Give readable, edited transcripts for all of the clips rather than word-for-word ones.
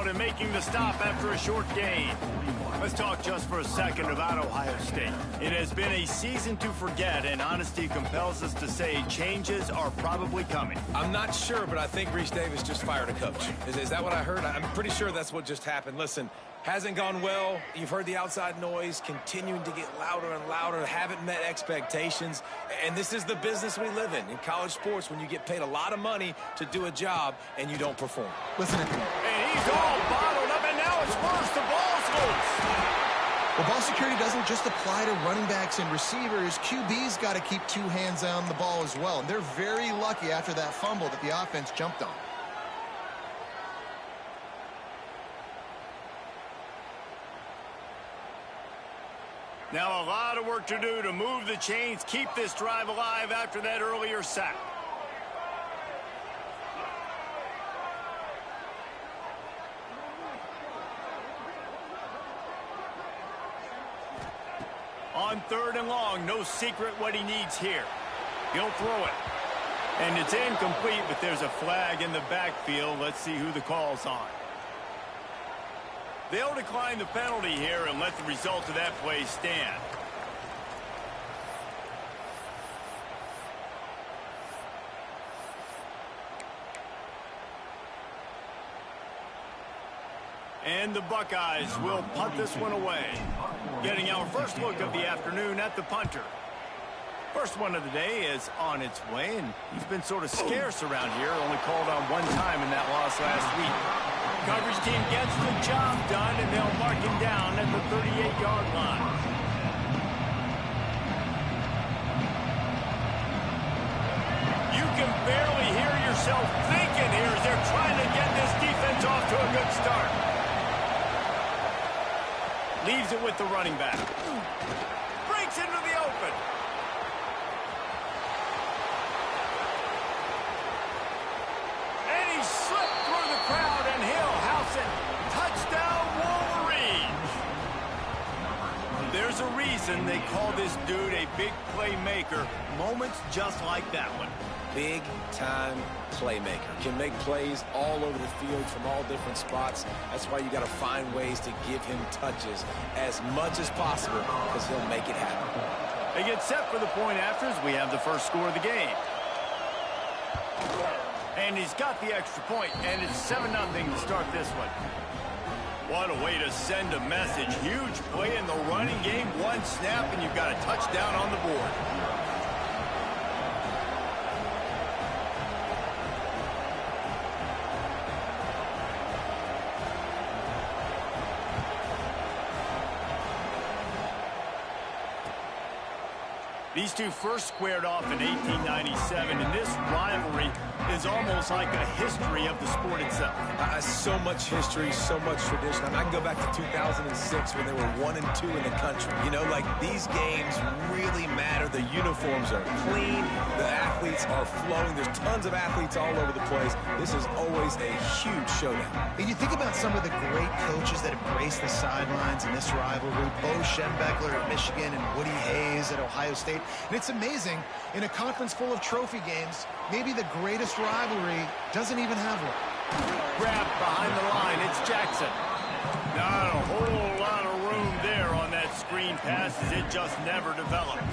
out and making the stop after a short gain. Let's talk just for a second about Ohio State. It has been a season to forget, and honesty compels us to say changes are probably coming. I'm not sure, but I think Reese Davis just fired a coach. Is that what I heard? I'm pretty sure that's what just happened. Listen, hasn't gone well. You've heard the outside noise continuing to get louder and louder, haven't met expectations. And this is the business we live in college sports, when you get paid a lot of money to do a job and you don't perform. Listen to me. And he's all bottled up, and now it's worse. The ball's loose. Well, ball security doesn't just apply to running backs and receivers. QB's got to keep two hands on the ball as well. And they're very lucky after that fumble that the offense jumped on. Now a lot of work to do to move the chains, keep this drive alive after that earlier sack. On 3rd and long, no secret what he needs here. He'll throw it. And it's incomplete, but there's a flag in the backfield. Let's see who the call's on. They'll decline the penalty here and let the result of that play stand. And the Buckeyes will punt this one away. Getting our first look of the afternoon at the punter. First one of the day is on its way, and he's been sort of scarce around here, only called on one time in that loss last week. Coverage team gets the job done, and they'll mark him down at the 38-yard line. You can barely hear yourself thinking here as they're trying to get this defense off to a good start. Leaves it with the running back. Breaks into the open. And he slipped through the crowd, and he'll house it. Touchdown, Wolverines! There's a reason they call this dude a big playmaker. Moments just like that one. Big-time playmaker. Can make plays all over the field from all different spots. That's why you got to find ways to give him touches as much as possible, because he'll make it happen. They get set for the point afters. We have the first score of the game. And he's got the extra point, and it's 7-0 to start this one. What a way to send a message. Huge play in the running game. One snap, and you've got a touchdown on the board. These two first squared off in 1897, and this rivalry is almost like a history of the sport itself. So much history, so much tradition. I mean, I can go back to 2006 when they were 1-2 in the country. You know, like, these games really matter. The uniforms are clean. The athletes are flowing. There's tons of athletes all over the place. This is always a huge showdown. And you think about some of the great coaches that embrace the sidelines in this rivalry. Bo Schembechler at Michigan and Woody Hayes at Ohio State. And it's amazing, in a conference full of trophy games, maybe the greatest rivalry doesn't even have one. Grabbed behind the line, it's Jackson. Not a whole lot of room there on that screen pass, as it just never developed.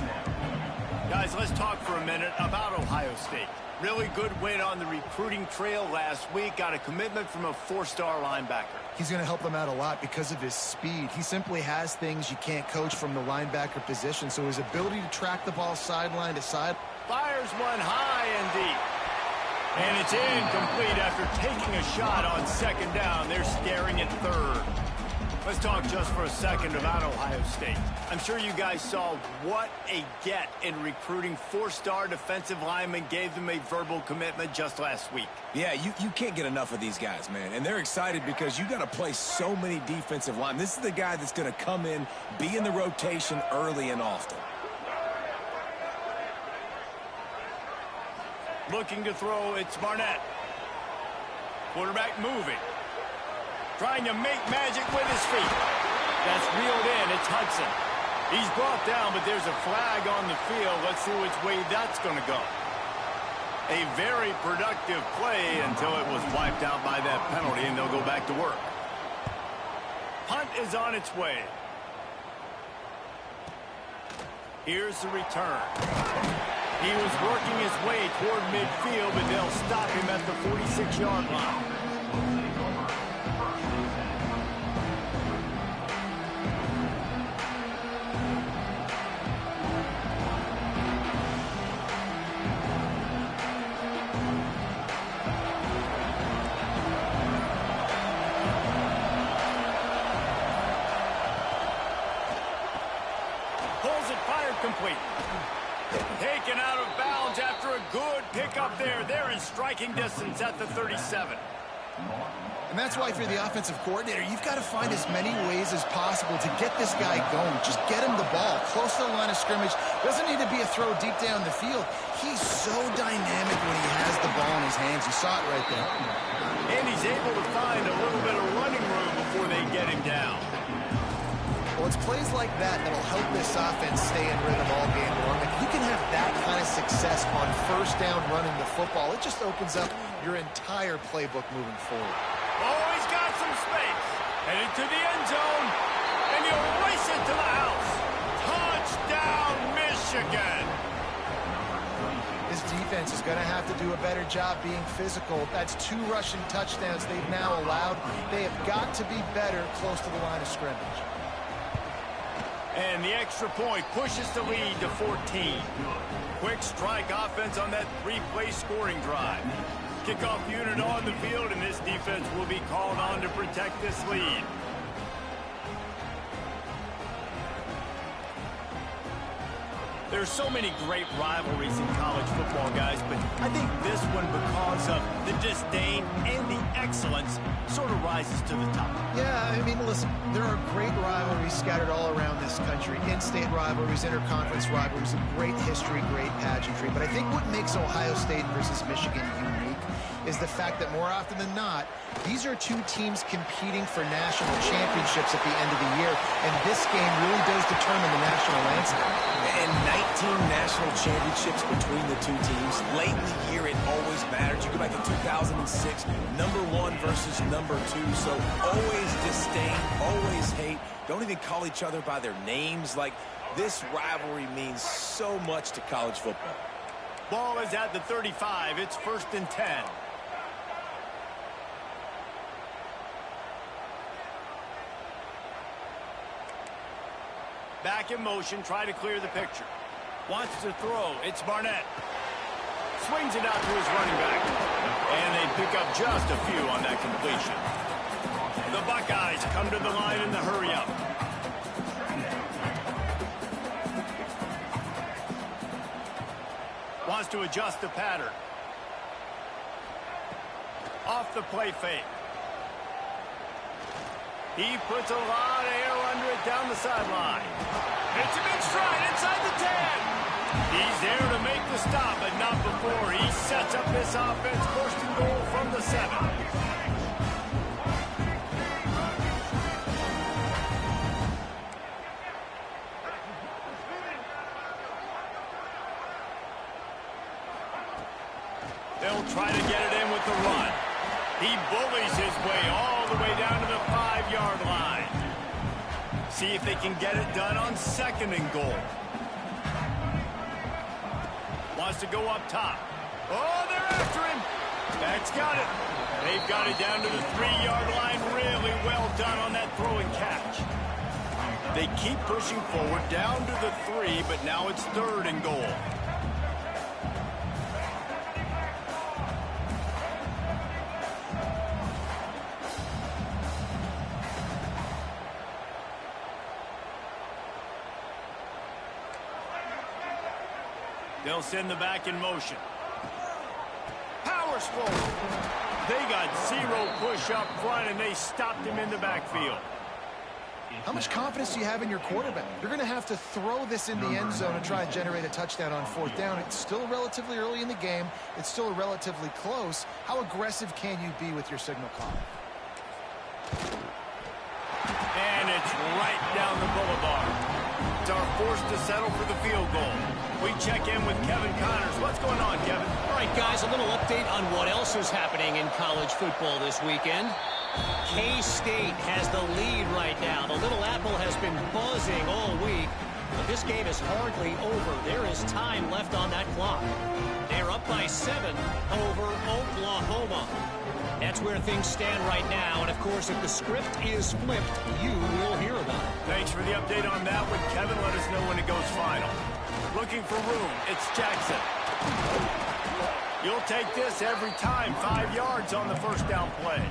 Guys, let's talk for a minute about Ohio State. Really good win on the recruiting trail last week. Got a commitment from a 4-star linebacker. He's going to help them out a lot because of his speed. He simply has things you can't coach from the linebacker position, so his ability to track the ball sideline to side. Fires one high and deep. And it's incomplete after taking a shot on 2nd down. They're staring at 3rd. Let's talk just for a second about Ohio State. I'm sure you guys saw what a get in recruiting. 4-star defensive linemen, gave them a verbal commitment just last week. Yeah, you can't get enough of these guys, man. And they're excited because you got to play so many defensive linemen. This is the guy that's going to come in, be in the rotation early and often. Looking to throw, it's Barnett. Quarterback moving. Trying to make magic with his feet. That's reeled in. It's Hudson. He's brought down, but there's a flag on the field. Let's see which way that's going to go. A very productive play until it was wiped out by that penalty, and they'll go back to work. punt is on its way. Here's the return. He was working his way toward midfield, but they'll stop him at the 46-yard line. Pulls it, fired, complete. Taken out of bounds after a good pickup there. They're in striking distance at the 37. And that's why if you're the offensive coordinator, you've got to find as many ways as possible to get this guy going. Just get him the ball close to the line of scrimmage. Doesn't need to be a throw deep down the field. He's so dynamic when he has the ball in his hands. You saw it right there. And he's able to find a little bit of running room before they get him down. Well, it's plays like that that'll help this offense stay in rhythm all game long. If you can have that kind of success on first down running the football, it just opens up your entire playbook moving forward. Oh, he's got some space. Headed to the end zone, and he'll race it to the house. Touchdown, Michigan. This defense is going to have to do a better job being physical. That's 2 rushing touchdowns they've now allowed. They have got to be better close to the line of scrimmage. And the extra point pushes the lead to 14. Quick strike offense on that 3-play scoring drive. Kickoff unit on the field, and this defense will be called on to protect this lead. There's so many great rivalries in college football, guys, but I think this one, because of the disdain and the excellence, sort of rises to the top. Yeah, I mean, listen, there are great rivalries scattered all around this country. In-state rivalries, interconference rivalries, a great history, great pageantry. But I think what makes Ohio State versus Michigan unique is the fact that more often than not, these are 2 teams competing for national championships at the end of the year, and this game really does determine the national landscape. And 19 national championships between the 2 teams. Late in the year, it always mattered. You go back to 2006, number 1 versus number 2. So always disdain, always hate. Don't even call each other by their names. Like, this rivalry means so much to college football. Ball is at the 35. It's 1st and 10. Back in motion, try to clear the picture. Wants to throw. It's Barnett. Swings it out to his running back. And they pick up just a few on that completion. The Buckeyes come to the line in the hurry-up. Wants to adjust the pattern. Off the play fake. He puts a lot of air under it down the sideline. It's a big stride inside the 10. He's there to make the stop, but not before. He sets up this offense, 1st and goal from the 7. They'll try to get it in with the run. He bullies his way all the way down to the 5-yard line. See if they can get it done on 2nd and goal. Wants to go up top. Oh, they're after him. That's got it. They've got it down to the 3-yard line. Really well done on that throw and catch. They keep pushing forward down to the 3, but now it's 3rd and goal. They'll send the back in motion. Powers forward. They got 0 push up front, and they stopped him in the backfield. How much confidence do you have in your quarterback? You're going to have to throw this in the end zone and try and generate a touchdown on 4th down. It's still relatively early in the game. It's still relatively close. How aggressive can you be with your signal call? And it's right down the boulevard. It's our force to settle for the field goal. We check in with Kevin Connors. What's going on, Kevin? All right, guys, a little update on what else is happening in college football this weekend. K-State has the lead right now. The Little Apple has been buzzing all week, but this game is hardly over. There is time left on that clock. They're up by 7 over Oklahoma. That's where things stand right now, and of course, if the script is flipped, you will hear about it. Thanks for the update on that one, Kevin. Let us know when it goes final. Looking for room. It's Jackson. You'll take this every time. 5 yards on the first down play.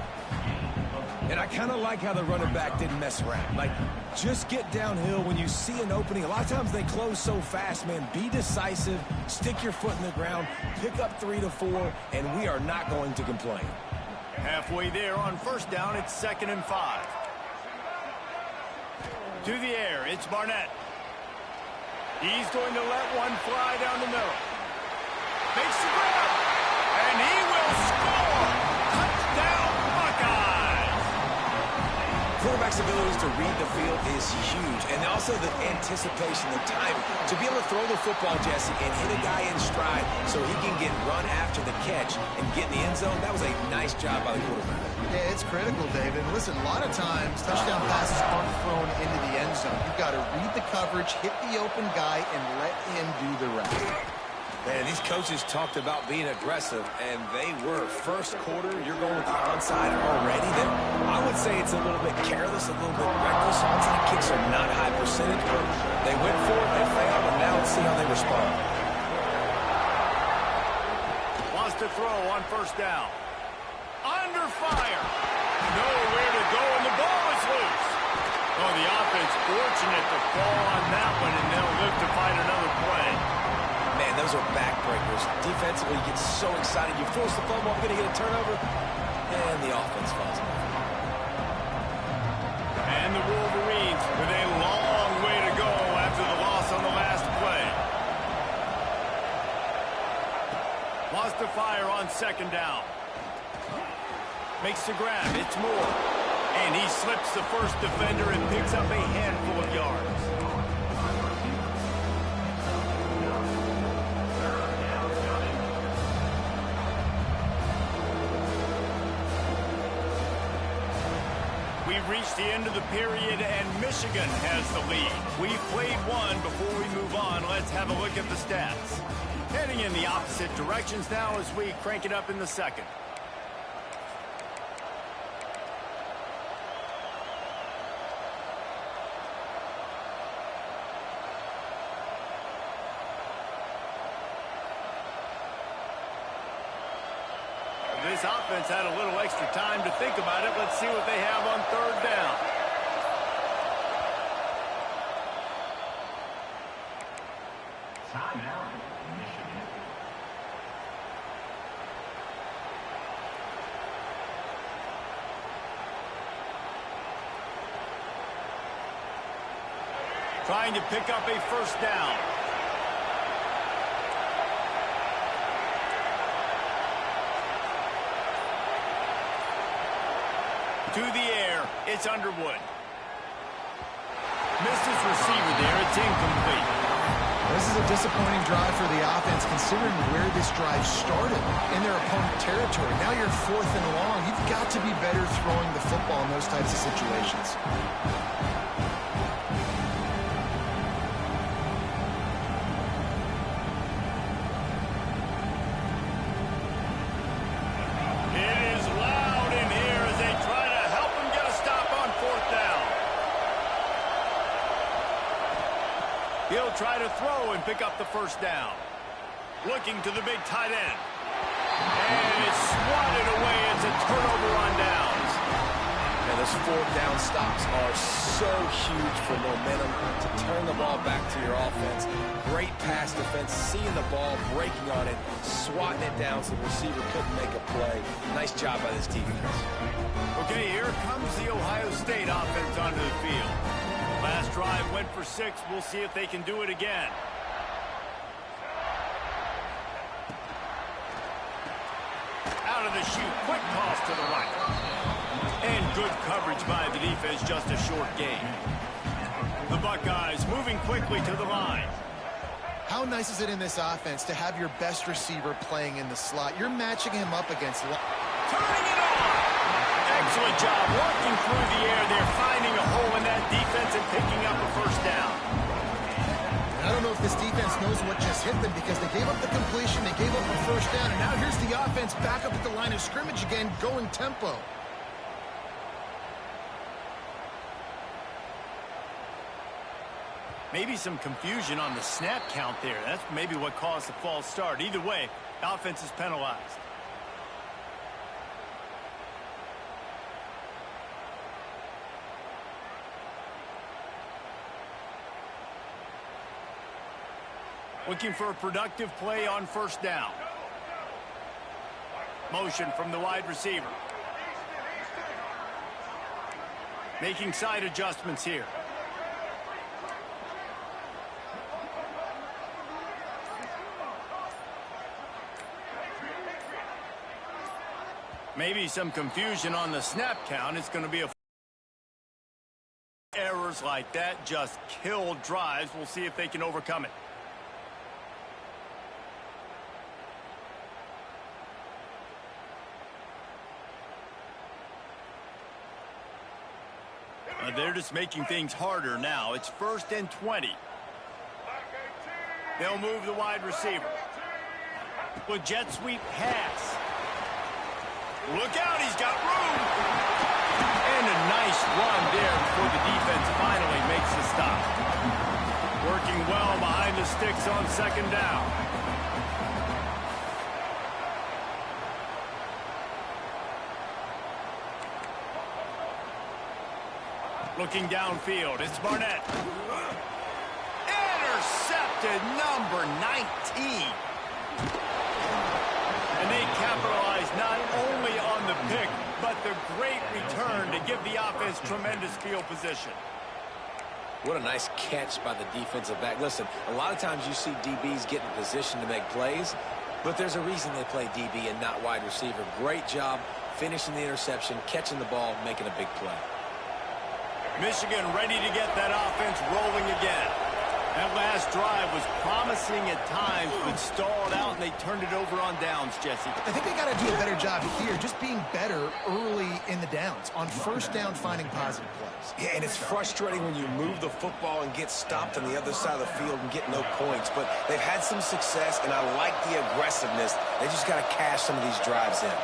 And I kind of like how the running back didn't mess around. Like, just get downhill when you see an opening. A lot of times they close so fast, man. Be decisive, stick your foot in the ground, pick up 3 to 4, and we are not going to complain. Halfway there on first down, it's 2nd and 5. To the air, it's Barnett. He's going to let one fly down the middle. Makes the grab, and he will score! Touchdown, Buckeyes! Quarterback's abilities to read the field is huge, and also the anticipation, the timing. To be able to throw the football, Jesse, and hit a guy in stride so he can get run after the catch and get in the end zone, that was a nice job by the quarterback. Yeah, it's critical, David. Listen, a lot of times touchdown passes aren't thrown into the end zone. You've got to read the coverage, hit the open guy, and let him do the rest. Man, these coaches talked about being aggressive, and they were. First quarter, you're going with the onside already. Then I would say it's a little bit careless, a little bit reckless. Onside kicks are not high percentage, but they went for it, they failed, and now let's see how they respond. Wants to throw on first down. Under fire. Nowhere to go, and the ball is loose. Oh, the offense fortunate to fall on that one, and they'll live to fight another play. Man, those are backbreakers. Defensively, you get so excited. You force the fumble, I'm going to get a turnover, and the offense falls off. And the Wolverines with a long way to go after the loss on the last play. Wants to fire on second down. Makes the grab. It's Moore. And he slips the first defender and picks up a handful of yards. We've reached the end of the period, and Michigan has the lead. We've played one. Before we move on, let's have a look at the stats. Heading in the opposite directions now as we crank it up in the second. This offense had a little extra time to think about it. Let's see what they have on third down. Timeout, Michigan. Trying to pick up a first down. To the air, it's Underwood. Missed his receiver there, it's incomplete. This is a disappointing drive for the offense, considering where this drive started in their opponent territory. Now you're 4th and long. You've got to be better throwing the football in those types of situations. He'll try to throw and pick up the first down. Looking to the big tight end. And it's swatted away. It's a turnover on downs. And those 4th down stops are so huge for momentum to turn the ball back to your offense. Great pass defense, seeing the ball, breaking on it, swatting it down so the receiver couldn't make a play. Nice job by this defense. Okay, here comes the Ohio State offense onto the field. Last drive went for 6. We'll see if they can do it again. Out of the chute, quick toss to the right. And good coverage by the defense, just a short gain. The Buckeyes moving quickly to the line. How nice is it in this offense to have your best receiver playing in the slot? You're matching him up against... Turning it on! Excellent job working through the air there, finding a hole in that defense and picking up a first down. I don't know if this defense knows what just hit them because they gave up the completion, they gave up a first down, and now here's the offense back up at the line of scrimmage again, going tempo. Maybe some confusion on the snap count there. That's maybe what caused the false start. Either way, the offense is penalized. Looking for a productive play on first down. Motion from the wide receiver. Making side adjustments here. Maybe some confusion on the snap count. It's going to be a... Errors like that just kill drives. We'll see if they can overcome it. They're just making things harder now. It's 1st and 20. They'll move the wide receiver. With jet sweep pass. Look out, he's got room. And a nice run there before the defense finally makes the stop. Working well behind the sticks on second down. Looking downfield, it's Barnett. Intercepted, number 19. And they capitalize not only on the pick, but the great return to give the offense tremendous field position. What a nice catch by the defensive back. Listen, a lot of times you see DBs get in position to make plays, but there's a reason they play DB and not wide receiver. Great job finishing the interception, catching the ball, making a big play. Michigan ready to get that offense rolling again. That last drive was promising at times, but stalled out, and they turned it over on downs, Jesse. I think they got to do a better job here, just being better early in the downs, on first down finding positive plays. Yeah, and it's frustrating when you move the football and get stopped on the other side of the field and get no points, but they've had some success, and I like the aggressiveness. They just got to cash some of these drives in.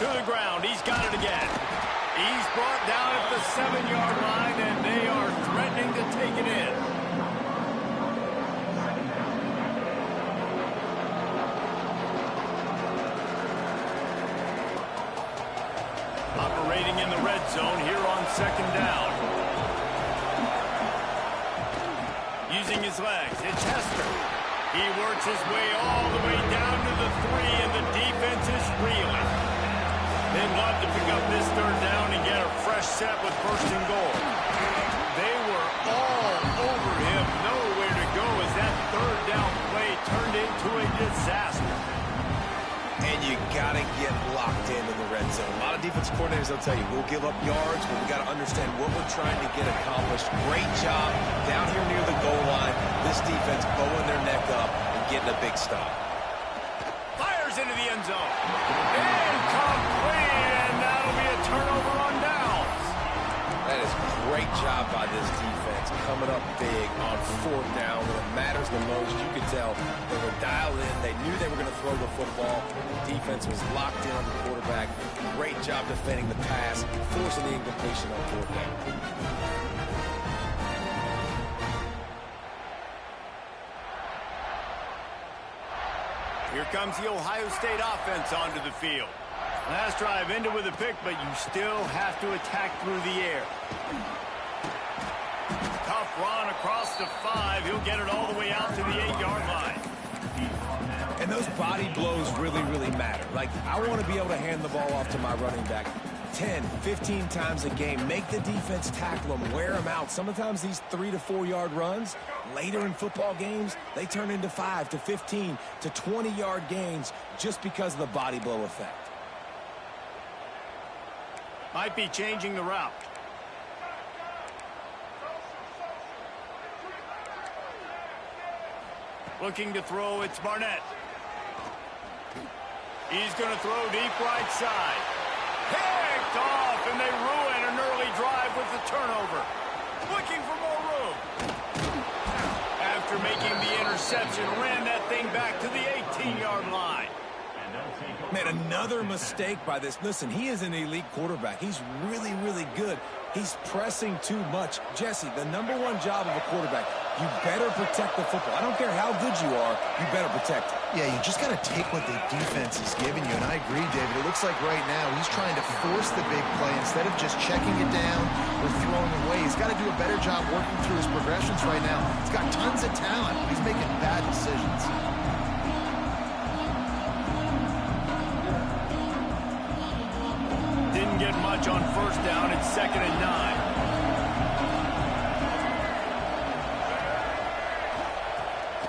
To the ground, he's got it again. He's brought down at the 7-yard line, and they are threatening to take it in. Operating in the red zone here on second down. Using his legs, it's Hester. He works his way all the way down to the 3, and the defense is reeling. They'd love to pick up this third down and get a fresh set with 1st and goal. They were all over him, nowhere to go as that third down play turned into a disaster. And you got to get locked in the red zone. A lot of defensive coordinators, they'll tell you, we'll give up yards, but we got to understand what we're trying to get accomplished. Great job down here near the goal line. This defense bowing their neck up and getting a big stop. Fires into the end zone. Incomplete, and that'll be a turnover on downs. That is a great job by this defense, coming up big on 4th down when it matters the most. You could tell they were dialed in. They knew they were going to throw the football. The defense was locked in on the quarterback. Great job defending the pass, forcing the incompletion on 4th down. Here comes the Ohio State offense onto the field. Last drive ended with a pick, but you still have to attack through the air. Tough run across the 5. He'll get it all the way out to the 8-yard line. And those body blows really, really matter. Like, I want to be able to hand the ball off to my running back 10, 15 times a game. Make the defense tackle them, wear them out. Sometimes these 3 to 4 yard runs, later in football games, they turn into 5 to 15 to 20-yard gains just because of the body blow effect. Might be changing the route. Looking to throw, it's Barnett. He's going to throw deep right side. Picked off, and they ruin an early drive with the turnover. Looking for more room. After making the interception, ran that thing back to the 18-yard line. Man, another mistake by this. Listen, he is an elite quarterback. He's really, really good. He's pressing too much. Jesse, the #1 job of a quarterback, you better protect the football. I don't care how good you are, you better protect it. Yeah, you just got to take what the defense is giving you, and I agree, David. It looks like right now he's trying to force the big play instead of just checking it down or throwing away. He's got to do a better job working through his progressions right now. He's got tons of talent, but he's making bad decisions. Didn't get much on first down. It's 2nd and 9.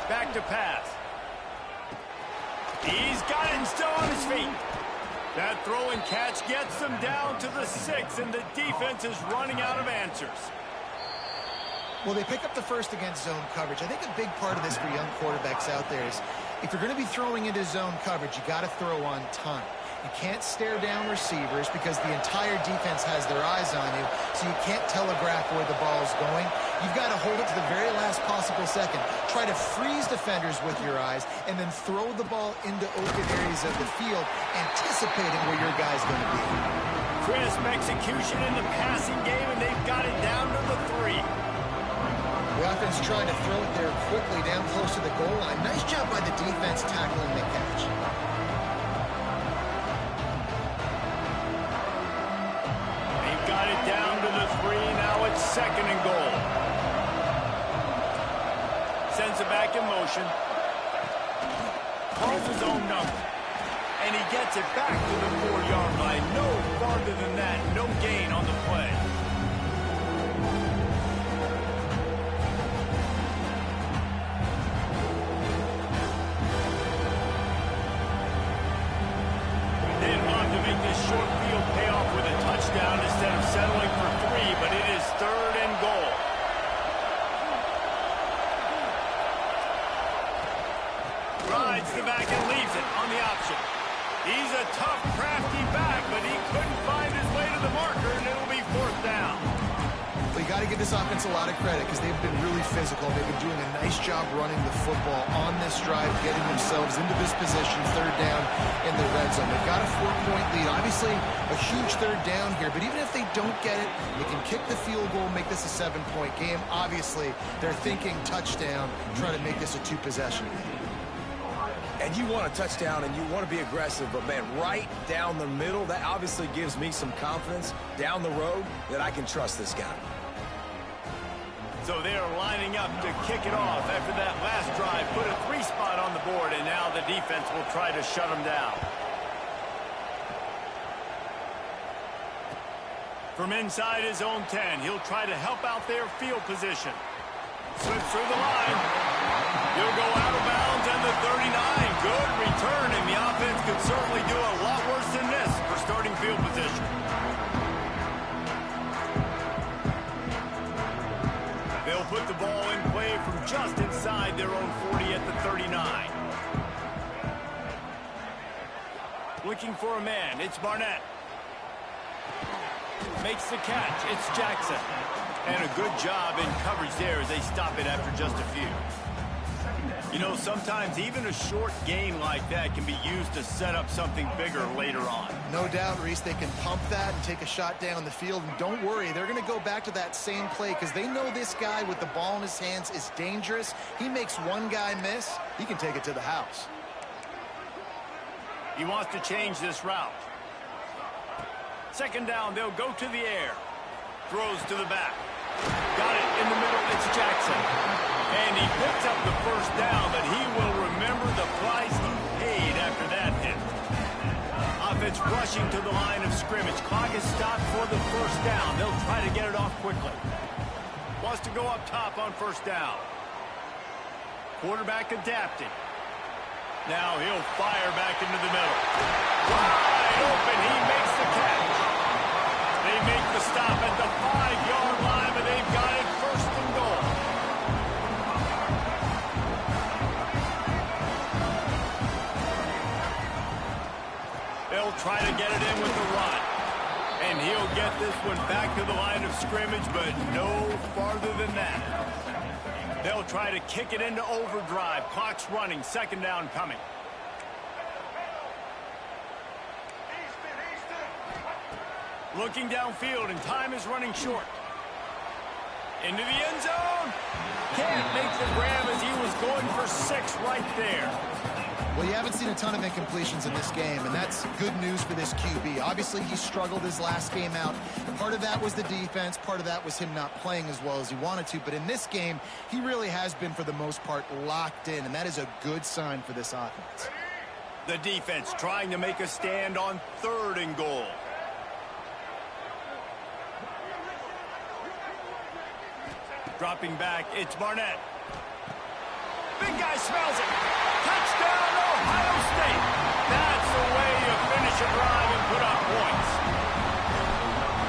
Back to pass. He's got it and still on his feet. That throw and catch gets them down to the 6, and the defense is running out of answers. Well, they pick up the first against zone coverage. I think a big part of this for young quarterbacks out there is if you're going to be throwing into zone coverage, you got to throw on time. You can't stare down receivers because the entire defense has their eyes on you, so you can't telegraph where the ball's going. You've got to hold it to the very last possible second. Try to freeze defenders with your eyes and then throw the ball into open areas of the field, anticipating where your guy's going to be. Crisp execution in the passing game, and they've got it down to the 3. The offense trying to throw it there quickly down close to the goal line. Nice job by the defense tackling the catch. Got it down to the 3. Now it's 2nd and goal. Sends it back in motion. Calls his own number. And he gets it back to the 4-yard line. No farther than that. No gain on the play. They'd love to make this short field pay off with a touchdown instead of settling for 3, but it is 3rd and goal. Rides the back and leaves it on the option. He's a tough, crafty back, but he couldn't find his way to the marker, and it'll be 4th down. Well, you got to give this offense a lot of credit because they've been really physical. They've been doing a nice job running the football on this drive, getting themselves into this position, 3rd down in the red zone. They've got a 4-point lead. Obviously, a huge 3rd down here, but even if they don't get it, they can kick the field goal, make this a 7-point game. Obviously, they're thinking touchdown, trying to make this a 2-possession game. And you want a touchdown and you want to be aggressive, but man, right down the middle, that obviously gives me some confidence down the road that I can trust this guy. So they are lining up to kick it off after that last drive. Put a 3 spot on the board, and now the defense will try to shut them down. From inside his own 10, he'll try to help out their field position. Slips through the line. He'll go out of bounds, and the 39. Good return, and the offense could certainly do a lot worse than this for starting field position. They'll put the ball in play from just inside their own 40 at the 39. Looking for a man. It's Barnett. Makes the catch. It's Jackson. And a good job in coverage there as they stop it after just a few. You know, sometimes even a short gain like that can be used to set up something bigger later on. No doubt, Reese, they can pump that and take a shot down the field. And don't worry, they're going to go back to that same play because they know this guy with the ball in his hands is dangerous. He makes one guy miss, he can take it to the house. He wants to change this route. 2nd down, they'll go to the air. Throws to the back. Got it in the middle, it's Jackson. And he picks up the 1st down, but he will remember the price he paid after that hit. Offense rushing to the line of scrimmage. Clock is stopped for the 1st down. They'll try to get it off quickly. Wants to go up top on 1st down. Quarterback adapting. Now he'll fire back into the middle. Wide open, he makes the catch. They make the stop at the 5-yard line, but they've got it 1st and goal. They'll try to get it in with the run. And he'll get this one back to the line of scrimmage, but no farther than that. They'll try to kick it into overdrive. Clock's running. Second down coming. Looking downfield, and time is running short. Into the end zone. Can't make the grab as he was going for 6 right there. Well, you haven't seen a ton of incompletions in this game, and that's good news for this QB. Obviously, he struggled his last game out. Part of that was the defense. Part of that was him not playing as well as he wanted to. But in this game, he really has been, for the most part, locked in, and that is a good sign for this offense. The defense trying to make a stand on 3rd and goal. Dropping back, it's Barnett. Big guy smells it. Touchdown, Ohio State. That's the way you finish a drive and put up points.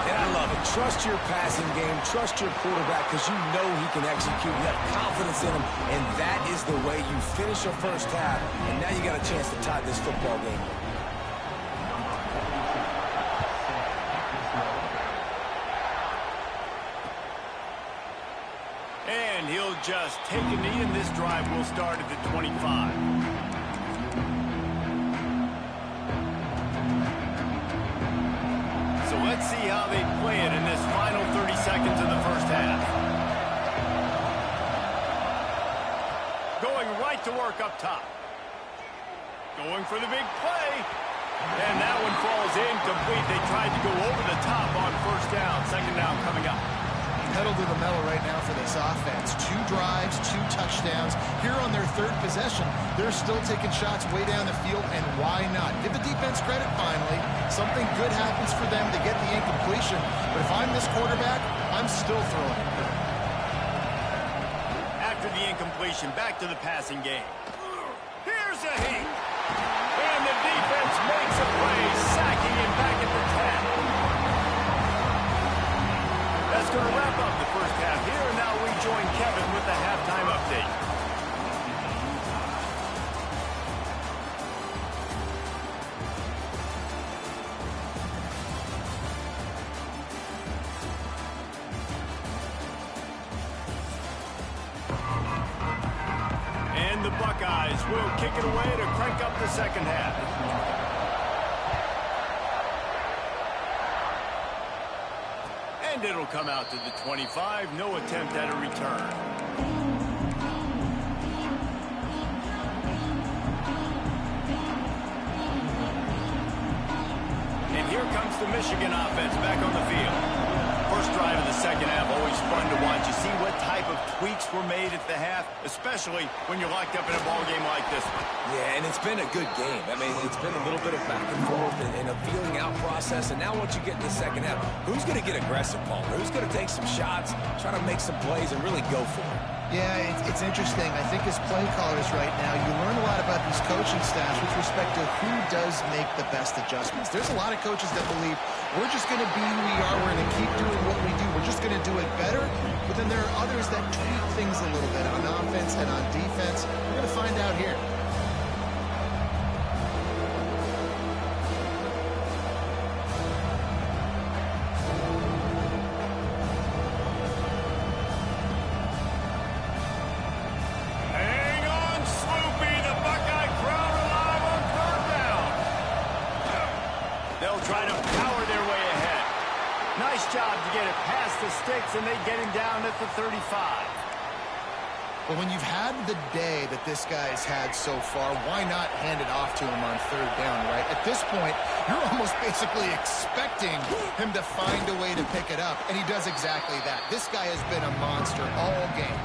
And I love it. Trust your passing game. Trust your quarterback because you know he can execute. You have confidence in him, and that is the way you finish a first half. And now you got a chance to tie this football game. And he'll just take a knee, and this drive will start at the 25. So let's see how they play it in this final 30 seconds of the first half. Going right to work up top. Going for the big play. And that one falls incomplete. They tried to go over the top on first down. Second down coming up. Pedal to the metal right now for this offense. 2 drives, 2 touchdowns. Here on their 3rd possession, they're still taking shots way down the field, and why not? Give the defense credit finally. Something good happens for them to get the incompletion, but if I'm this quarterback, I'm still throwing. After the incompletion, back to the passing game. Here's a heat. And the defense makes a play, sacking him back at the 10. That's going to wrap up the first half here, and now we join Kevin with the halftime update. And the Buckeyes will kick it away to crank up the second half. And it'll come out to the 25. No attempt at a return. And here comes the Michigan offense back on the field. First drive of the second half, always fun to watch. You see what type of tweaks were made at the half, especially when you're locked up in a ball game like this one. Yeah, and it's been a good game. I mean, it's been a little bit of back and forth and a feeling out process. And now once you get in the second half, who's going to get aggressive, Paul? Who's going to take some shots, try to make some plays, and really go for it? Yeah, it's interesting. I think as play callers right now, you learn a lot about these coaching staffs with respect to who does make the best adjustments. There's a lot of coaches that believe we're just going to be who we are. We're going to keep doing what we do. We're just going to do it better. But then there are others that tweak things a little bit on offense and on defense. We're going to find out here. Try to power their way ahead. Nice job to get it past the sticks, and they get him down at the 35. But when you've had the day that this guy's had so far, why not hand it off to him on 3rd down, right? At this point, you're almost basically expecting him to find a way to pick it up, and he does exactly that. This guy has been a monster all game.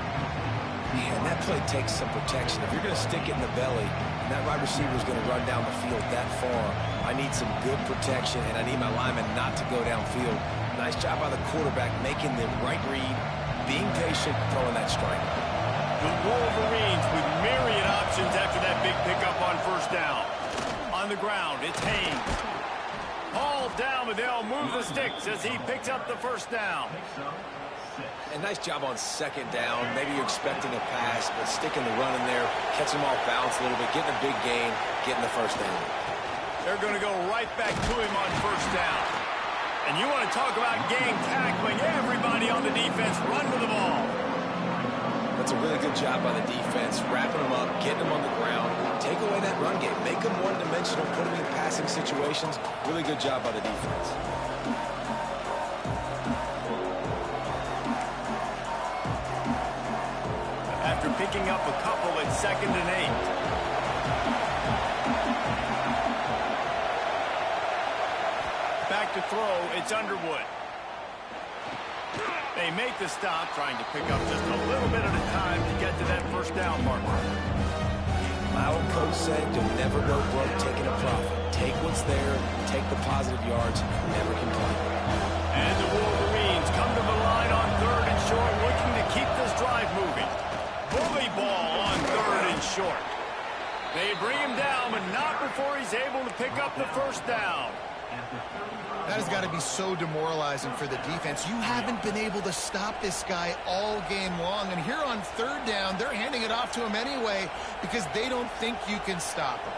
Man, that play takes some protection. If you're going to stick it in the belly, and that wide receiver is going to run down the field that far, I need some good protection, and I need my lineman not to go downfield. Nice job by the quarterback making the right read, being patient, throwing that strike. The Wolverines with myriad options after that big pickup on first down. On the ground, it's Haynes. All down, but they'll move the sticks as he picks up the first down. And nice job on second down. Maybe you're expecting a pass, but sticking the run in there, catching him off balance a little bit, getting a big gain, getting the first down. They're going to go right back to him on first down. And you want to talk about game tackling. Everybody on the defense run to the ball. That's a really good job by the defense, wrapping them up, getting them on the ground. Take away that run game. Make them one-dimensional, put them in passing situations. Really good job by the defense. After picking up a couple at 2nd and 8. Back to throw, it's Underwood. They make the stop, trying to pick up just a little bit at a time to get to that first down marker. Our coach said you'll never go broke taking a profit. Take what's there, take the positive yards, never complain. And the Wolverines come to the line on 3rd and short, looking to keep this drive moving. Bully ball on 3rd and short. They bring him down, but not before he's able to pick up the first down. That has got to be so demoralizing for the defense. You haven't been able to stop this guy all game long. And here on 3rd down, they're handing it off to him anyway because they don't think you can stop him.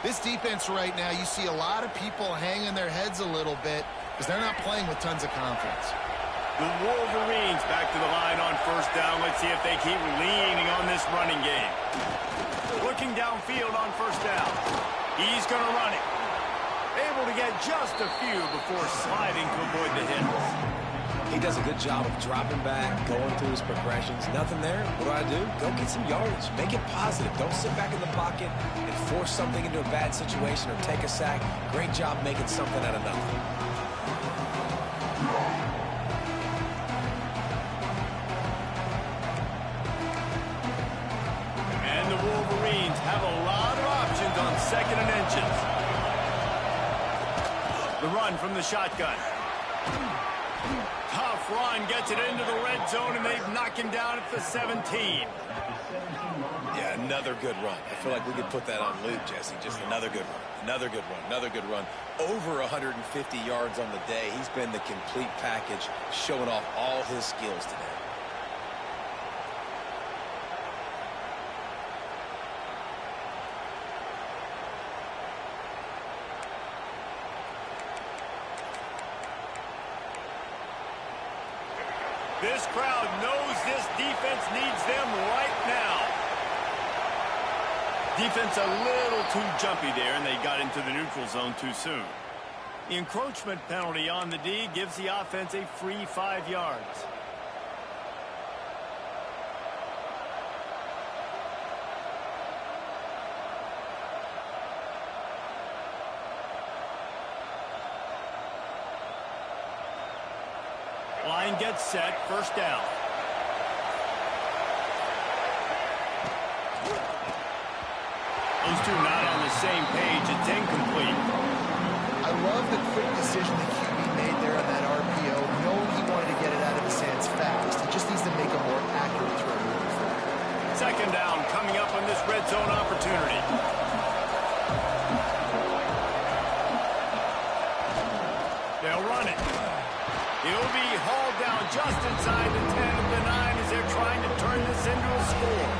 This defense right now, you see a lot of people hanging their heads a little bit because they're not playing with tons of confidence. The Wolverines back to the line on 1st down. Let's see if they keep leaning on this running game. Looking downfield on 1st down. He's going to run it. Able to get just a few before sliding to avoid the hits. He does a good job of dropping back, going through his progressions. Nothing there. What do? Go get some yardage. Make it positive. Don't sit back in the pocket and force something into a bad situation or take a sack. Great job making something out of nothing. And the Wolverines have a lot of options on 2nd and inches. The run from the shotgun. Tough run, gets it into the red zone, and they knock him down at the 17. Yeah, another good run. I feel like we could put that on loop, Jesse. Just another good run. Another good run. Another good run. Over 150 yards on the day. He's been the complete package, showing off all his skills today. This crowd knows this defense needs them right now. Defense a little too jumpy there, and they got into the neutral zone too soon. The encroachment penalty on the D gives the offense a free 5 yards. Line gets set, 1st down. Those two not on the same page. It's incomplete. I love the quick decision the QB made there on that RPO, knowing he wanted to get it out of his hands fast. He just needs to make a more accurate throw moving forward. 2nd down coming up on this red zone opportunity. They'll run it. He'll be hauled down just inside the 10 of the 9 as they're trying to turn this into a score.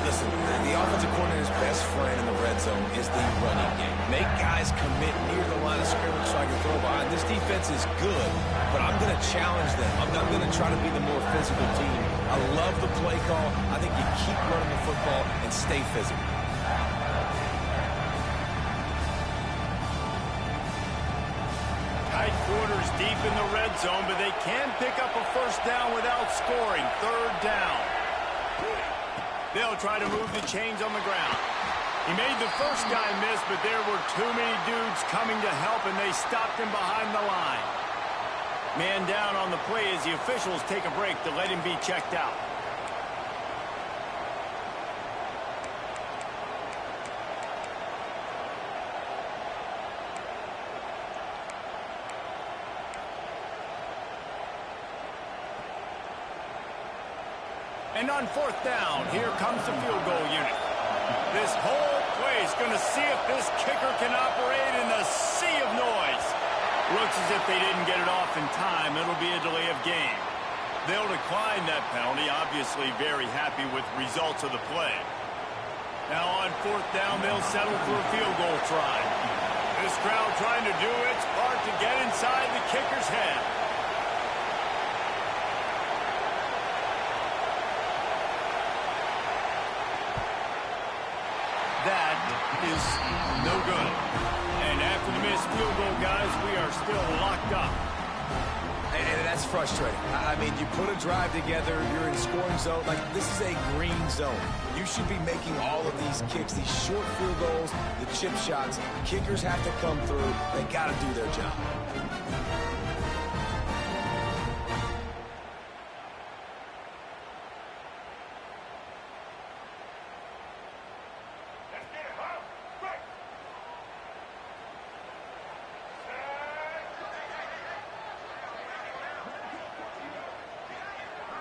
Listen, the offensive coordinator's best friend in the red zone is the running game. Make guys commit near the line of scrimmage so I can throw behind. This defense is good, but I'm going to challenge them. I'm going to try to be the more physical team. I love the play call. I think you keep running the football and stay physical. Tight quarters deep in the red zone, but they can pick up a 1st down without scoring. 3rd down. They'll try to move the chains on the ground. He made the first guy miss, but there were too many dudes coming to help, and they stopped him behind the line. Man down on the play as the officials take a break to let him be checked out. And on 4th down, here comes the field goal unit. This whole play is going to see if this kicker can operate in the sea of noise. Looks as if they didn't get it off in time. It'll be a delay of game. They'll decline that penalty, obviously very happy with results of the play. Now on 4th down, they'll settle for a field goal try. This crowd trying to do its part to get inside the kicker's head. That is no good. And after the missed field goal, guys, we are still locked up. And that's frustrating. I mean, you put a drive together, you're in scoring zone. Like, this is a green zone. You should be making all of these kicks, these short field goals, the chip shots. Kickers have to come through. They got to do their job.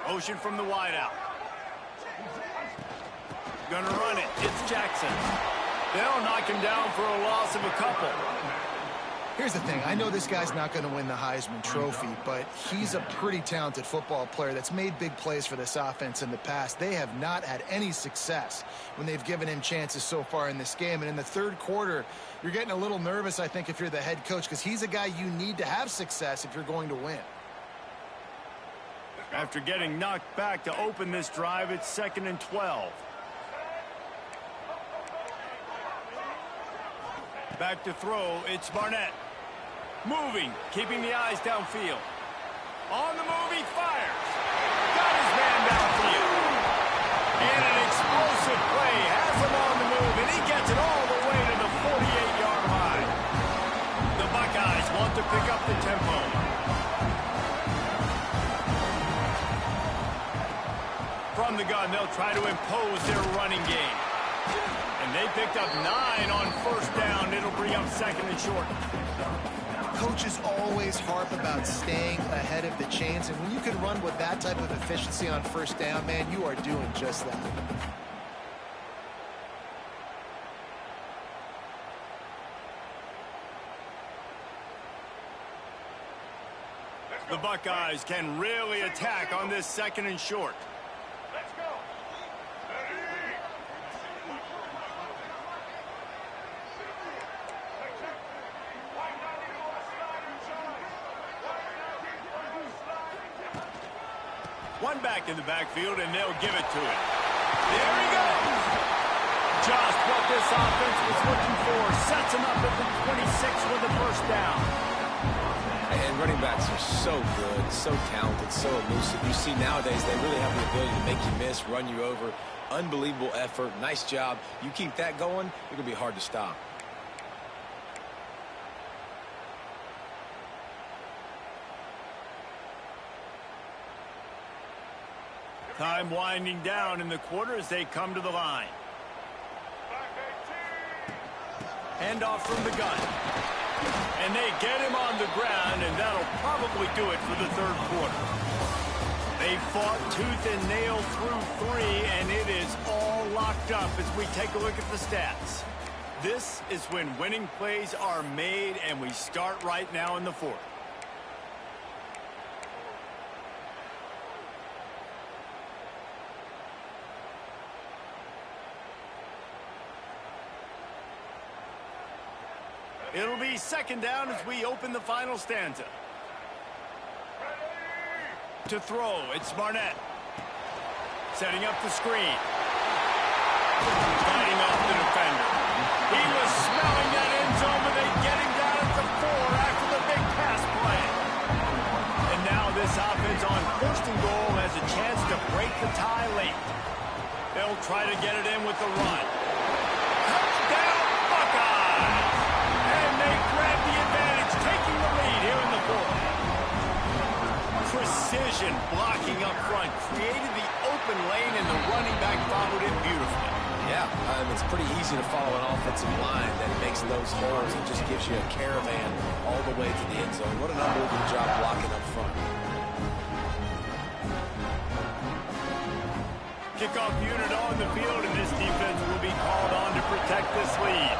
Motion from the wideout. Gonna run it. It's Jackson. They'll knock him down for a loss of a couple. Here's the thing. I know this guy's not going to win the Heisman Trophy, but he's a pretty talented football player that's made big plays for this offense in the past. They have not had any success when they've given him chances so far in this game. And in the third quarter, you're getting a little nervous, I think, if you're the head coach, because he's a guy you need to have success if you're going to win. After getting knocked back to open this drive, it's 2nd and 12. Back to throw, it's Barnett. Moving, keeping the eyes downfield. On the move, he fires. Got his man downfield. And an explosive play has him on the move, and he gets it all the way to the 48-yard line. The Buckeyes want to pick up the tempo. From the gun, they'll try to impose their running game. And they picked up 9 on first down. It'll bring up 2nd and short. Coaches always harp about staying ahead of the chains, and when you can run with that type of efficiency on first down, man, you are doing just that. The Buckeyes can really attack on this 2nd and short. One back in the backfield, and they'll give it to him. There he goes. Just what this offense was looking for. Sets him up at the 26 with the first down. And running backs are so good, so talented, so elusive. You see nowadays they really have the ability to make you miss, run you over. Unbelievable effort. Nice job. You keep that going, it's going to be hard to stop. Time winding down in the quarter as they come to the line. Handoff from the gun. And they get him on the ground, and that'll probably do it for the third quarter. They fought tooth and nail through 3, and it is all locked up as we take a look at the stats. This is when winning plays are made, and we start right now in the fourth. It'll be 2nd down as we open the final stanza. To throw, it's Barnett. Setting up the screen. Fighting off the defender. He was smelling that end zone, but they get him down at the 4 after the big pass play. And now this offense on 1st and goal has a chance to break the tie late. They'll try to get it in with the run. Touchdown, Buckeyes! And they grab the advantage, taking the lead here in the fourth. Precision blocking up front created the open lane, and the running back followed it beautifully. Yeah, it's pretty easy to follow an offensive line that makes those holes and just gives you a caravan all the way to the end zone. What an unbelievable job blocking up front. Kickoff unit on the field, and this defense will be called on to protect this lead.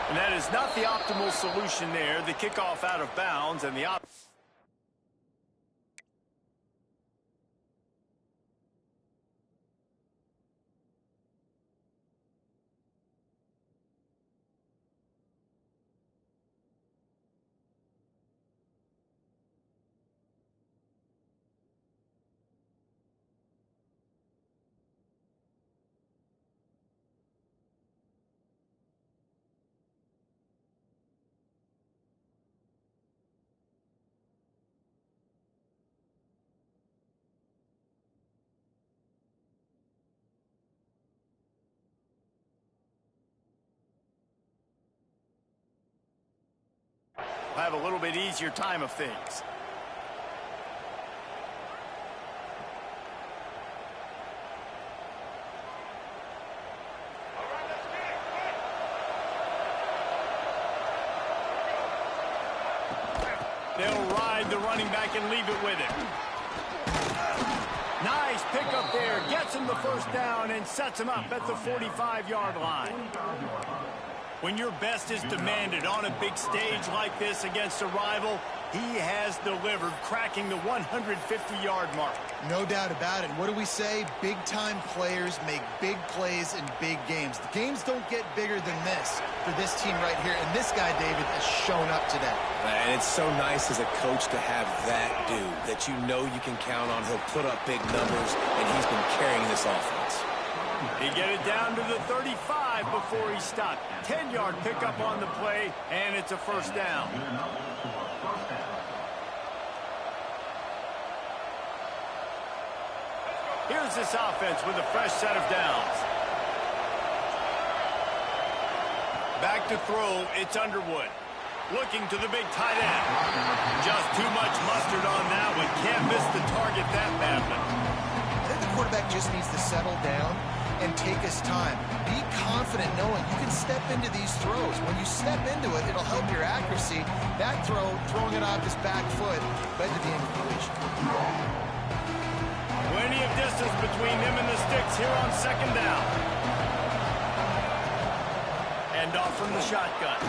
And that is not the optimal solution there. The kickoff out of bounds, and the have a little bit easier time of things. They'll ride the running back and leave it with him. Nice pickup there. Gets him the first down and sets him up at the 45-yard line. When your best is demanded on a big stage like this against a rival, he has delivered, cracking the 150-yard mark. No doubt about it. What do we say? Big-time players make big plays in big games. The games don't get bigger than this for this team right here, and this guy, David, has shown up today. And it's so nice as a coach to have that dude that you know you can count on. He'll put up big numbers, and he's been carrying this offense. He get it down to the 35 before he stopped. 10-yard pickup on the play, and it's a first down. Here's this offense with a fresh set of downs. Back to throw, it's Underwood. Looking to the big tight end. Just too much mustard on that one. Can't miss the target that badly. I think the quarterback just needs to settle down and take his time. Be confident knowing you can step into these throws. When you step into it, it'll help your accuracy. That throw, throwing it off his back foot, led to the incompletion. Plenty of distance between him and the sticks here on second down. And off from the shotgun.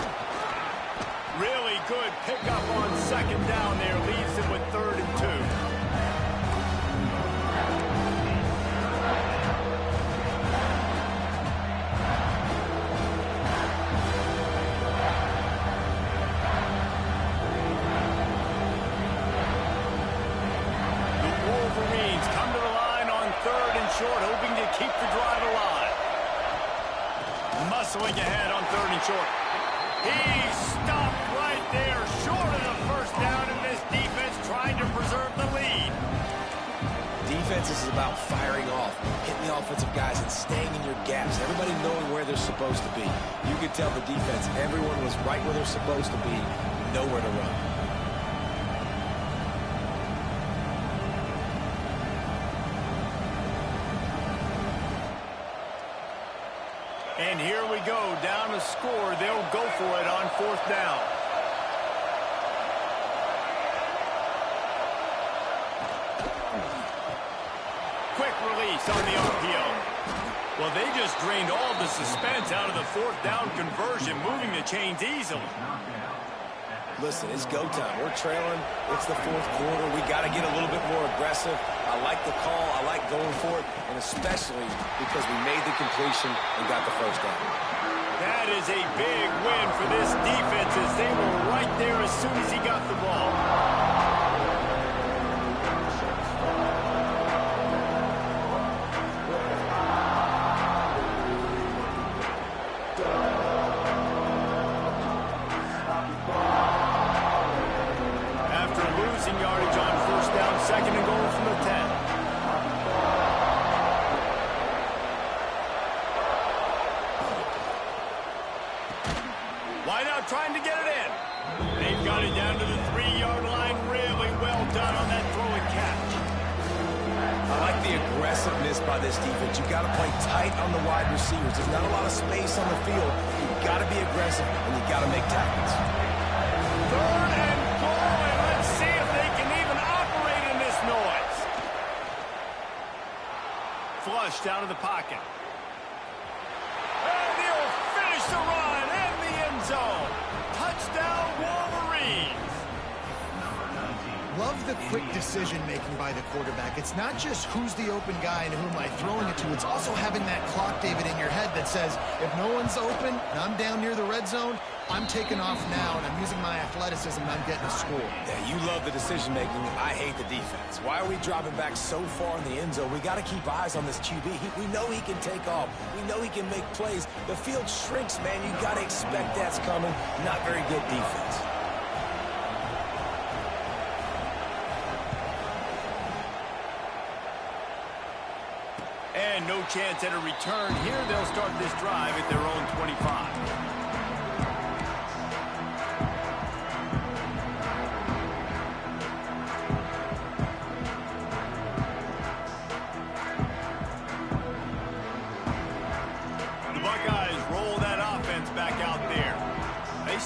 Really good pickup on second down there. Leaves him with 3rd and 2. Short, hoping to keep the drive alive. Muscling ahead on 3rd and short. He stopped right there, short of the first down, and this defense trying to preserve the lead. Defense is about firing off, hitting the offensive guys and staying in your gaps. Everybody knowing where they're supposed to be. You could tell the defense, everyone was right where they're supposed to be, nowhere to run. And here we go, down to score. They'll go for it on 4th down. Quick release on the RPO. Well, they just drained all the suspense out of the 4th down conversion, moving the chains easily. Listen, it's go time. We're trailing. It's the 4th quarter. We got to get a little bit more aggressive. I like the call. I like going for it, and especially because we made the completion and got the first down. That is a big win for this defense as they were right there as soon as he got the ball. Yardage on 1st down, 2nd and goal from the 10. Line out trying to get it in. They've got it down to the 3-yard line. Really well done on that throw and catch. I like the aggressiveness by this defense. You've got to play tight on the wide receivers. There's not a lot of space on the field. You've got to be aggressive, and you've got to make tackles. 3rd and goal, and let's see if they can even operate in this noise. Flushed out of the pocket. And he'll finish the run in the end zone. Touchdown, Wolverines. Love the quick decision-making by the quarterback. It's not just who's the open guy and who am I throwing it to. It's also having that clock, David, in your head that says, if no one's open and I'm down near the red zone, I'm taking off now, and I'm using my athleticism, and I'm getting a score. Yeah, you love the decision-making. I hate the defense. Why are we dropping back so far in the end zone? We got to keep eyes on this QB. We know he can take off. We know he can make plays. The field shrinks, man. You got to expect that's coming. Not very good defense. And no chance at a return here. They'll start this drive at their own 25.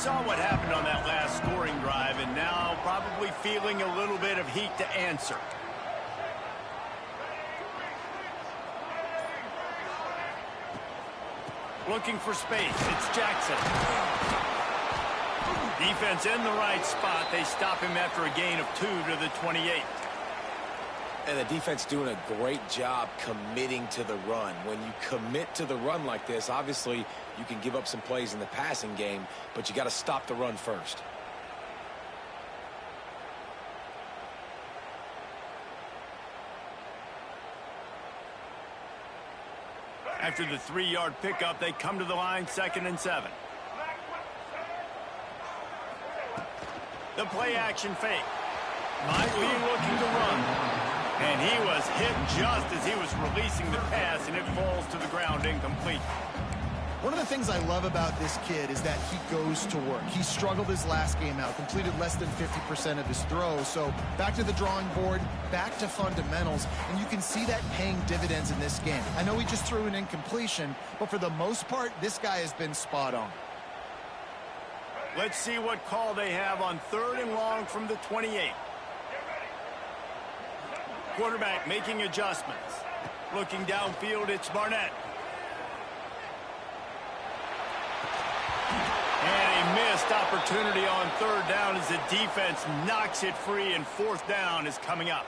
saw what happened on that last scoring drive, and now probably feeling a little bit of heat to answer. Looking for space. It's Jackson. Defense in the right spot. They stop him after a gain of 2 to the 28. And the defense doing a great job committing to the run. When you commit to the run like this, obviously you can give up some plays in the passing game, but you got to stop the run first. After the 3-yard pickup, they come to the line, 2nd and 7. The play action fake. Might be looking to run. And he was hit just as he was releasing the pass, and it falls to the ground incomplete. One of the things I love about this kid is that he goes to work. He struggled his last game out, completed less than 50% of his throws. So back to the drawing board, back to fundamentals, and you can see that paying dividends in this game. I know he just threw an incompletion, but for the most part, this guy has been spot on. Let's see what call they have on 3rd and long from the 28. Quarterback making adjustments. Looking downfield, it's Barnett. And a missed opportunity on 3rd down as the defense knocks it free, and 4th down is coming up.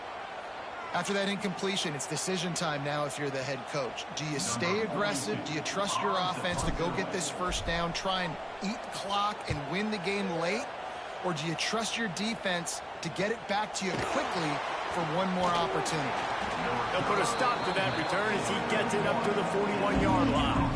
After that incompletion, it's decision time now if you're the head coach. Do you stay aggressive? Do you trust your offense to go get this 1st down, try and eat clock and win the game late? Or do you trust your defense to get it back to you quickly for one more opportunity? They'll put a stop to that return as he gets it up to the 41-yard line.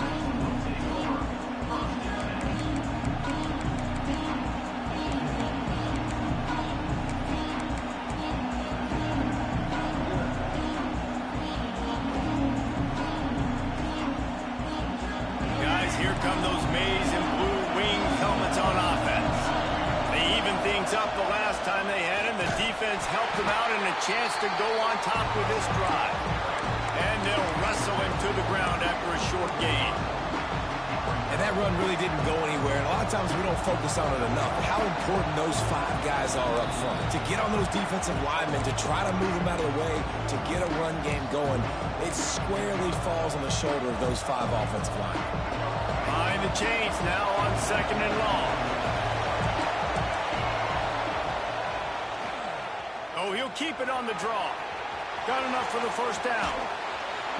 Guys, here come those maize and blue winged helmets on offense. They evened things up the last time they had him. The defense helped them out and a chance to go on top with this drive. And they'll wrestle him to the ground after a short gain. And that run really didn't go anywhere, and a lot of times we don't focus on it enough. How important those 5 guys are up front. To get on those defensive linemen, to try to move them out of the way, to get a run game going, it squarely falls on the shoulder of those 5 offensive linemen. Behind the chains now on 2nd and long. Oh, he'll keep it on the draw. Got enough for the 1st down.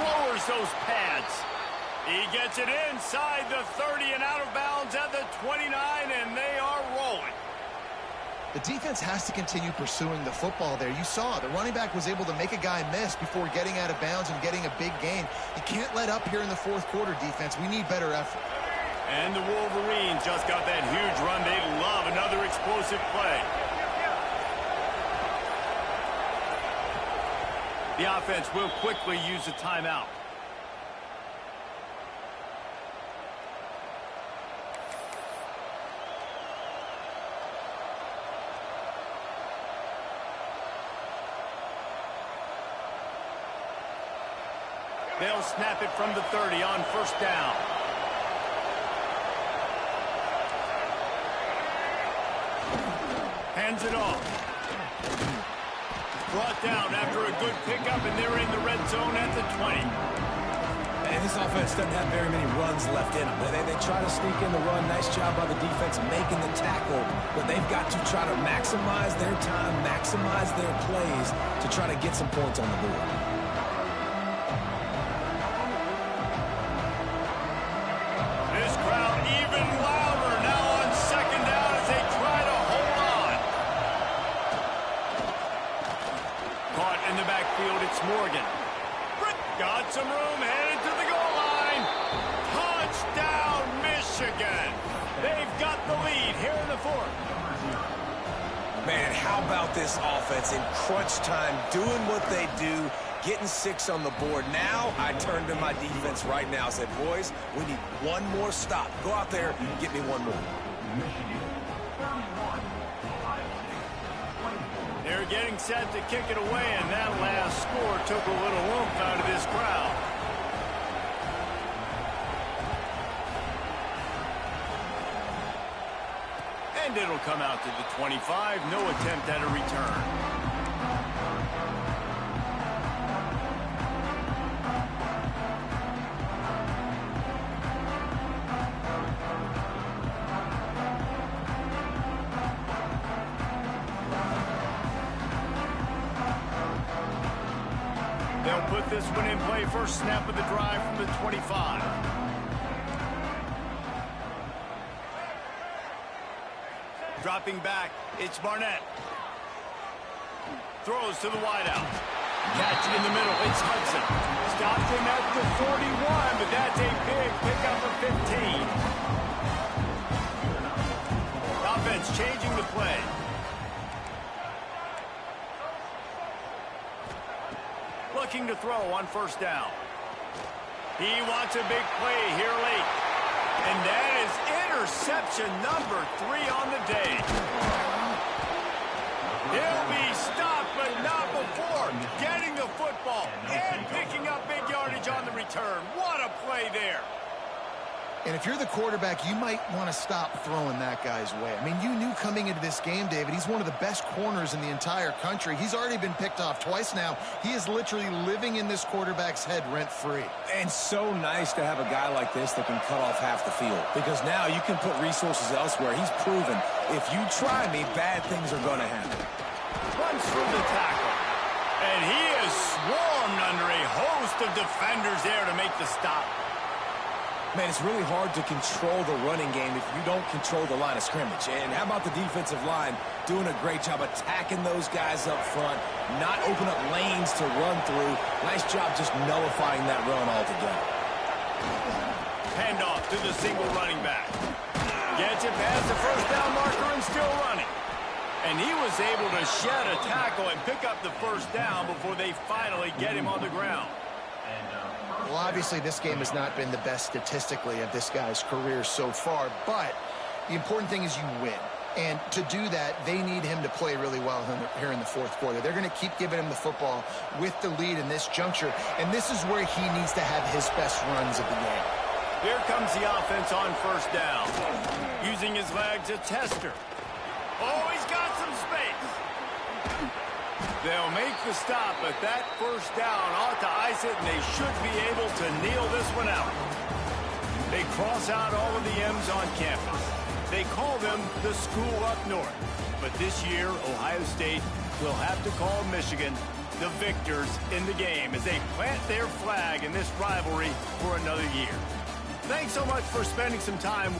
Lowers those pads. He gets it inside the 30 and out of bounds at the 29, and they are rolling. The defense has to continue pursuing the football there. You saw the running back was able to make a guy miss before getting out of bounds and getting a big gain. You can't let up here in the 4th quarter, defense. We need better effort. And the Wolverines just got that huge run. They love another explosive play. The offense will quickly use a timeout. They'll snap it from the 30 on 1st down. Hands it off. Brought down after a good pickup, and they're in the red zone at the 20. And this offense doesn't have very many runs left in them. They try to sneak in the run. Nice job by the defense making the tackle. But they've got to try to maximize their time, maximize their plays to try to get some points on the board. This crowd even louder now on 2nd down as they try to hold on. Caught in the backfield, it's Morgan. Got some room, headed to the goal line. Touchdown, Michigan. They've got the lead here in the 4th. Man, how about this offense in crunch time, doing what they do, getting 6 on the board. Now I turn to my defense right now. I said, boys, we need one more stop. Go out there and get me one more. They're getting set to kick it away, and that last score took a little oomph out of this crowd. And it'll come out to the 25. No attempt at a return. They'll put this one in play. First snap of the drive from the 25. Dropping back, it's Barnett. Throws to the wideout. Catch in the middle, it's Hudson. Stopped him at the 41, but that's a big pickup of 15. Offense changing the play. Looking to throw on first down. He wants a big play here late. And that is interception number 3 on the day. He'll be stopped, but not before getting the football and picking up big yardage on the return. What a play there. And if you're the quarterback, you might want to stop throwing that guy's way. I mean, you knew coming into this game, David, he's one of the best corners in the entire country. He's already been picked off twice now. He is literally living in this quarterback's head rent-free. And so nice to have a guy like this that can cut off half the field. Because now you can put resources elsewhere. He's proven, if you try me, bad things are going to happen. Runs through the tackle. And he is swarmed under a host of defenders there to make the stop. Man, it's really hard to control the running game if you don't control the line of scrimmage. And how about the defensive line doing a great job attacking those guys up front, not open up lanes to run through. Nice job just nullifying that run altogether. Handoff to the single running back. Gets it past the first down marker and still running. And he was able to shed a tackle and pick up the first down before they finally get him on the ground. Well, obviously, this game has not been the best statistically of this guy's career so far, but the important thing is you win. And to do that, they need him to play really well here in the fourth quarter. They're going to keep giving him the football with the lead in this juncture, and this is where he needs to have his best runs of the game. Here comes the offense on first down. Using his legs, a tester. Oh, he's got some space. They'll make the stop, but that first down ought to ice it, and they should be able to kneel this one out. They cross out all of the M's on campus. They call them the school up north. But this year, Ohio State will have to call Michigan the victors in the game as they plant their flag in this rivalry for another year. Thanks so much for spending some time